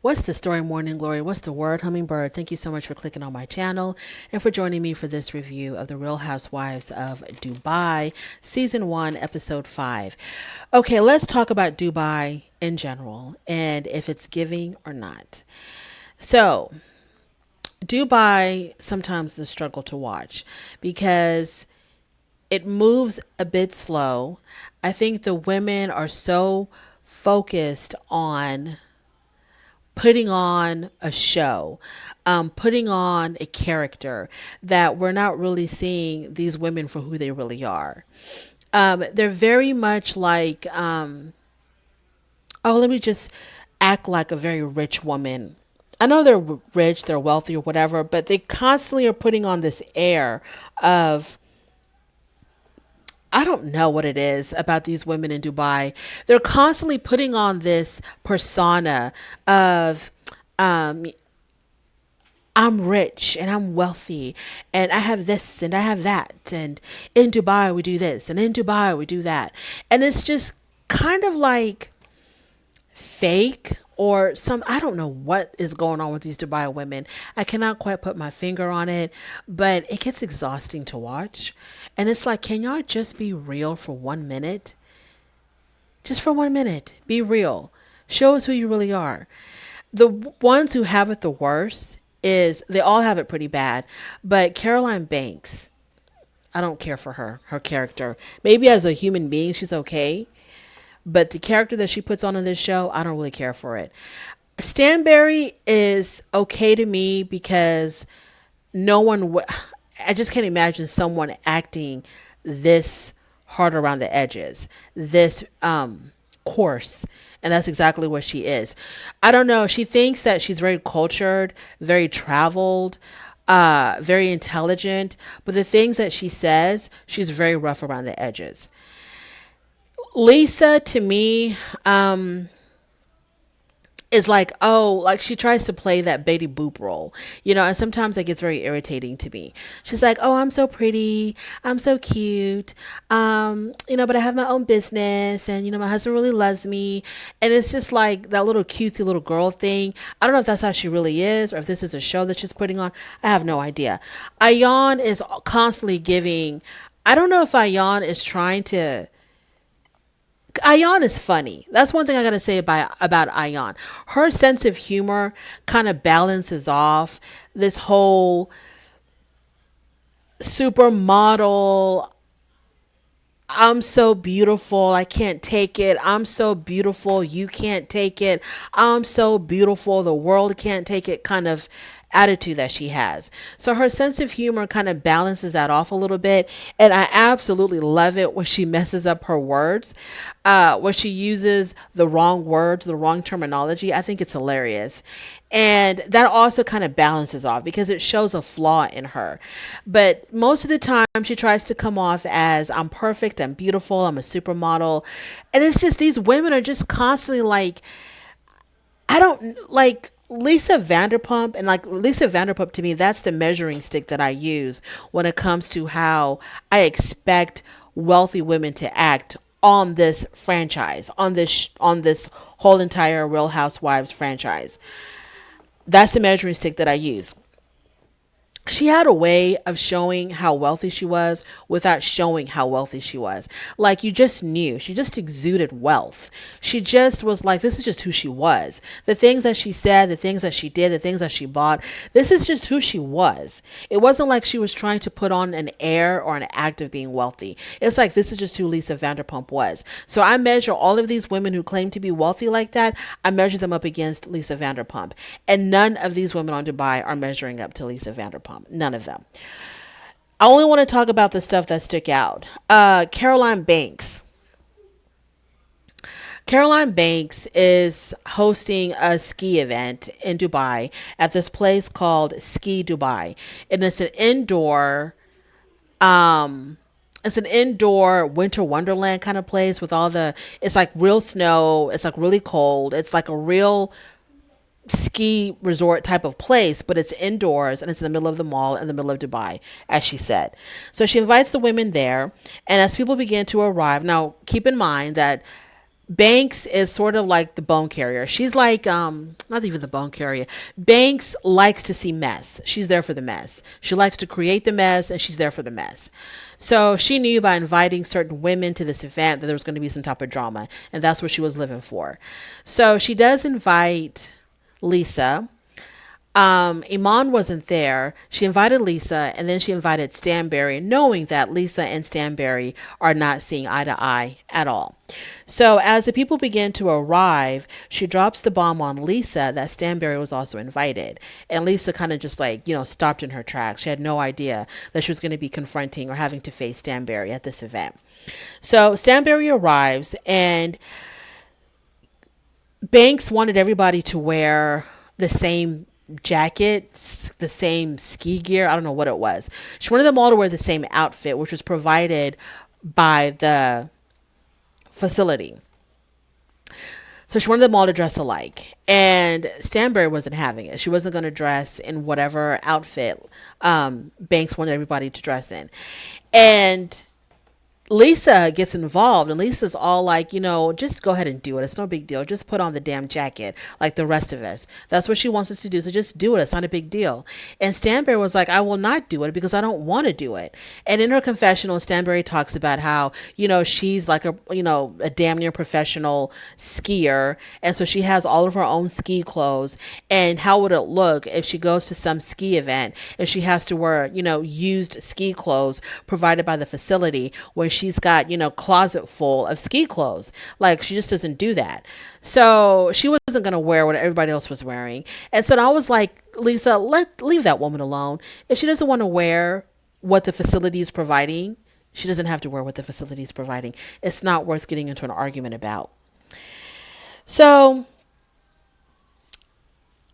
What's the story, Morning Glory? What's the word, Hummingbird? Thank you so much for clicking on my channel and for joining me for this review of The Real Housewives of Dubai, Season 1, Episode 5. Okay, let's talk about Dubai in general and if it's giving or not. So, Dubai sometimes is a struggle to watch because it moves a bit slow. I think the women are so focused on putting on a show, putting on a character that we're not really seeing these women for who they really are. They're very much like, oh, let me just act like a very rich woman. I know they're rich, they're wealthy or whatever, but they constantly are putting on this air of, I don't know what it is about these women in Dubai. They're constantly putting on this persona of, um, I'm rich and I'm wealthy and I have this and I have that. And in Dubai, we do this and in Dubai, we do that. And it's just kind of like fake or some, I don't know what is going on with these Dubai women. I cannot quite put my finger on it, but it gets exhausting to watch. And it's like, can y'all just be real for 1 minute? Just for 1 minute, be real. Show us who you really are. The ones who have it the worst is they all have it pretty bad, but Caroline Banks, I don't care for her character. Maybe as a human being, she's okay. But the character that she puts on in this show, I don't really care for it. Stanberry is okay to me because no one, I just can't imagine someone acting this hard around the edges, this coarse. And that's exactly what she is. I don't know. She thinks that she's very cultured, very traveled, very intelligent. But the things that she says, she's very rough around the edges. Lisa, to me, is like, oh, like she tries to play that Betty Boop role, and sometimes it gets very irritating to me. She's like, oh, I'm so pretty, I'm so cute, but I have my own business, and my husband really loves me, and it's just like that little cutesy little girl thing. I don't know if that's how she really is, or if this is a show that she's putting on. I have no idea. Ayan is constantly giving. I don't know if Ayan is trying to. Ayan is funny. That's one thing I gotta say about Ayan. Her sense of humor kind of balances off this whole supermodel. I'm so beautiful, I can't take it. I'm so beautiful, you can't take it. I'm so beautiful, the world can't take it kind of attitude that she has. So her sense of humor kind of balances that off a little bit. And I absolutely love it when she messes up her words, when she uses the wrong words, the wrong terminology. I think it's hilarious. And that also kind of balances off because it shows a flaw in her. But most of the time, she tries to come off as I'm perfect, I'm beautiful, I'm a supermodel. And it's just these women are just constantly like, I don't like Lisa Vanderpump. And like Lisa Vanderpump, to me, that's the measuring stick that I use when it comes to how I expect wealthy women to act on this franchise, on this whole entire Real Housewives franchise. That's the measuring stick that I use. She had a way of showing how wealthy she was without showing how wealthy she was. Like you just knew. She just exuded wealth. She just was like, this is just who she was. The things that she said, the things that she did, the things that she bought, this is just who she was. It wasn't like she was trying to put on an air or an act of being wealthy. It's like, this is just who Lisa Vanderpump was. So I measure all of these women who claim to be wealthy like that. I measure them up against Lisa Vanderpump. And none of these women on Dubai are measuring up to Lisa Vanderpump. None of them. I only want to talk about the stuff that stuck out. Caroline Banks. Caroline Banks is hosting a ski event in Dubai at this place called Ski Dubai. And it's an indoor winter wonderland kind of place with it's like real snow. It's like really cold. It's like a real ski resort type of place, but it's indoors and it's in the middle of the mall in the middle of Dubai, as she said. So she invites the women there, and as people begin to arrive, now keep in mind that Banks is sort of like the bone carrier. She's like not even the bone carrier. Banks likes to see mess. She's there for the mess. She likes to create the mess and she's there for the mess. So she knew by inviting certain women to this event that there was going to be some type of drama, and that's what she was living for. So she does invite Lisa. Iman wasn't there. She invited Lisa and then she invited Stanberry, knowing that Lisa and Stanberry are not seeing eye to eye at all. So as the people begin to arrive, she drops the bomb on Lisa that Stanberry was also invited. And Lisa kind of just like, stopped in her tracks. She had no idea that she was going to be confronting or having to face Stanberry at this event. So Stanberry arrives and Banks wanted everybody to wear the same jackets, the same ski gear. I don't know what it was. She wanted them all to wear the same outfit, which was provided by the facility. So she wanted them all to dress alike. And Stanberry wasn't having it. She wasn't going to dress in whatever outfit Banks wanted everybody to dress in. And Lisa gets involved and Lisa's all like, just go ahead and do it. It's no big deal. Just put on the damn jacket like the rest of us. That's what she wants us to do. So just do it. It's not a big deal. And Stanberry was like, I will not do it because I don't want to do it. And in her confessional, Stanberry talks about how, she's like a damn near professional skier. And so she has all of her own ski clothes. And how would it look if she goes to some ski event and she has to wear, used ski clothes provided by the facility when she's got, closet full of ski clothes. Like, she just doesn't do that. So she wasn't going to wear what everybody else was wearing. And so I was like, Lisa, leave that woman alone. If she doesn't want to wear what the facility is providing, she doesn't have to wear what the facility is providing. It's not worth getting into an argument about. So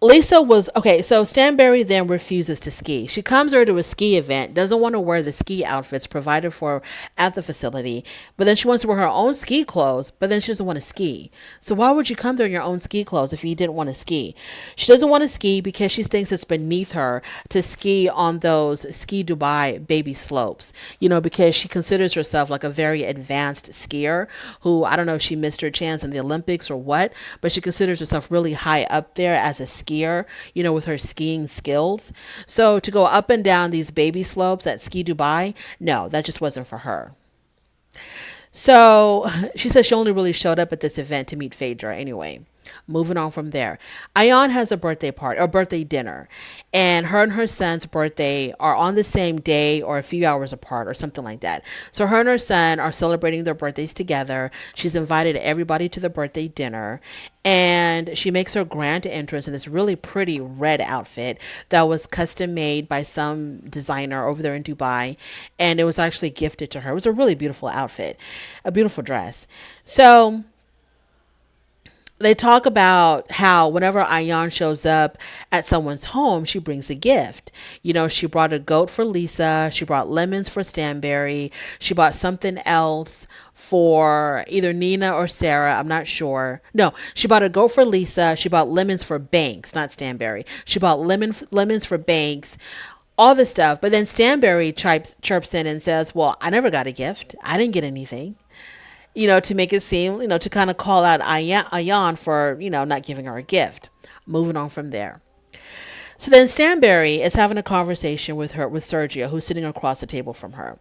Lisa was okay. So Stanberry then refuses to ski. She comes there to a ski event, doesn't want to wear the ski outfits provided for at the facility, but then she wants to wear her own ski clothes, but then she doesn't want to ski. So why would you come there in your own ski clothes if you didn't want to ski? She doesn't want to ski because she thinks it's beneath her to ski on those Ski Dubai baby slopes, because she considers herself like a very advanced skier who, I don't know if she missed her chance in the Olympics or what, but she considers herself really high up there as a skier, with her skiing skills. So to go up and down these baby slopes at Ski Dubai, no, that just wasn't for her. So she says she only really showed up at this event to meet Phaedra anyway. Moving on from there, Ayan has a birthday party or birthday dinner, and her son's birthday are on the same day or a few hours apart or something like that. So her and her son are celebrating their birthdays together. She's invited everybody to the birthday dinner, and she makes her grand entrance in this really pretty red outfit that was custom made by some designer over there in Dubai, and it was actually gifted to her. It was a really beautiful outfit, a beautiful dress. So they talk about how whenever Ayan shows up at someone's home, she brings a gift. She brought a goat for Lisa. She brought lemons for Stanberry. She bought something else for either Nina or Sarah. I'm not sure. No, she bought a goat for Lisa. She bought lemons for Banks, not Stanberry. She bought lemons for Banks. All this stuff. But then Stanberry chirps in and says, well, I never got a gift. I didn't get anything. To make it seem, to kind of call out Ayan for, not giving her a gift. Moving on from there. So then Stanberry is having a conversation with Sergio, who's sitting across the table from her.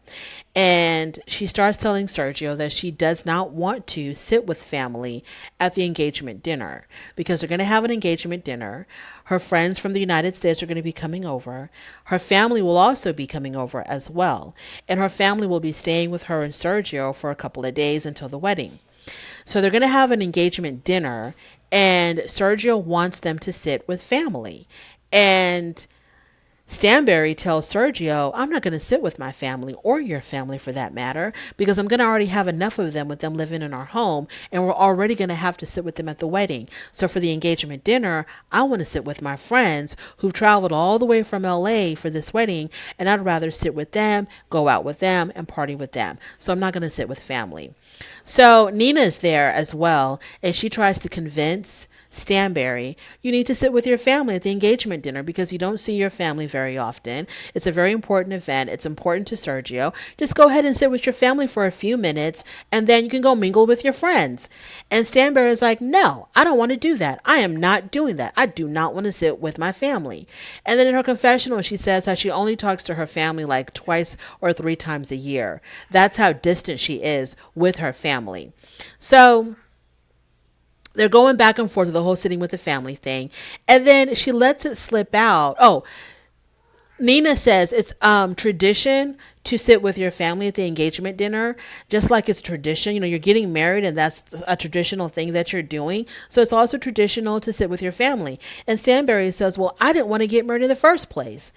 And she starts telling Sergio that she does not want to sit with family at the engagement dinner because they're going to have an engagement dinner. Her friends from the United States are going to be coming over. Her family will also be coming over as well. And her family will be staying with her and Sergio for a couple of days until the wedding. So they're going to have an engagement dinner, and Sergio wants them to sit with family. And Stanberry tells Sergio, I'm not going to sit with my family or your family for that matter, because I'm going to already have enough of them with them living in our home, and we're already going to have to sit with them at the wedding. So for the engagement dinner, I want to sit with my friends who've traveled all the way from LA for this wedding, and I'd rather sit with them, go out with them, and party with them. So I'm not going to sit with family. So Nina is there as well, and she tries to convince Stanberry, you need to sit with your family at the engagement dinner because you don't see your family very often. It's a very important event. It's important to Sergio. Just go ahead and sit with your family for a few minutes and then you can go mingle with your friends. And Stanberry is like, no, I don't want to do that. I am not doing that. I do not want to sit with my family. And then in her confessional, she says how she only talks to her family like twice or three times a year. That's how distant she is with her family. So they're going back and forth with the whole sitting with the family thing. And then she lets it slip out. Oh, Nina says it's tradition to sit with your family at the engagement dinner, just like it's tradition. You know, you're getting married and that's a traditional thing that you're doing. So it's also traditional to sit with your family. And Stanberry says, well, I didn't want to get married in the first place.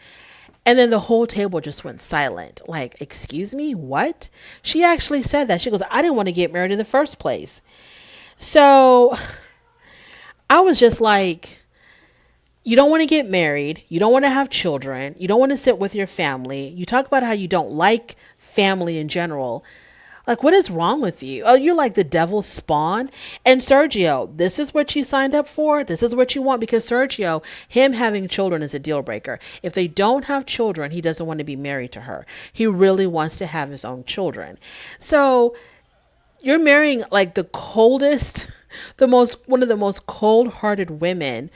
And then the whole table just went silent. Like, excuse me, what? She actually said that. She goes, I didn't want to get married in the first place. So I was just like, you don't want to get married. You don't want to have children. You don't want to sit with your family. You talk about how you don't like family in general. Like, what is wrong with you? Oh, you're like the devil's spawn. And Sergio, this is what you signed up for. This is what you want. Because Sergio, him having children is a deal breaker. If they don't have children, he doesn't want to be married to her. He really wants to have his own children. So you're marrying like the coldest, one of the most cold-hearted women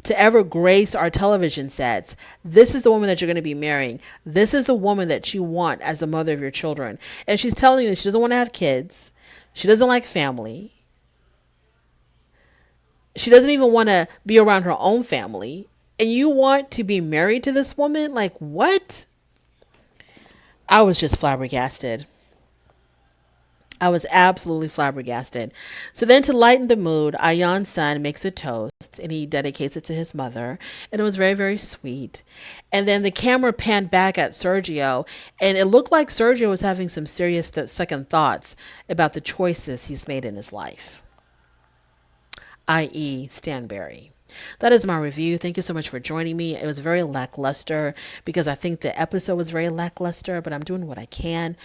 to ever grace our television sets. This is the woman that you're going to be marrying. This is the woman that you want as the mother of your children. And she's telling you that she doesn't want to have kids. She doesn't like family. She doesn't even want to be around her own family. And you want to be married to this woman? Like, what? I was just flabbergasted. I was absolutely flabbergasted. So then to lighten the mood, Ayan's son makes a toast and he dedicates it to his mother. And it was very, very sweet. And then the camera panned back at Sergio and it looked like Sergio was having some serious second thoughts about the choices he's made in his life, i.e. Stanberry. That is my review. Thank you so much for joining me. It was very lackluster because I think the episode was very lackluster, but I'm doing what I can.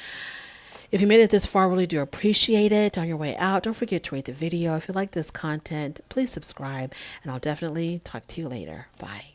If you made it this far, I really do appreciate it. On your way out, don't forget to rate the video. If you like this content, please subscribe, and I'll definitely talk to you later. Bye.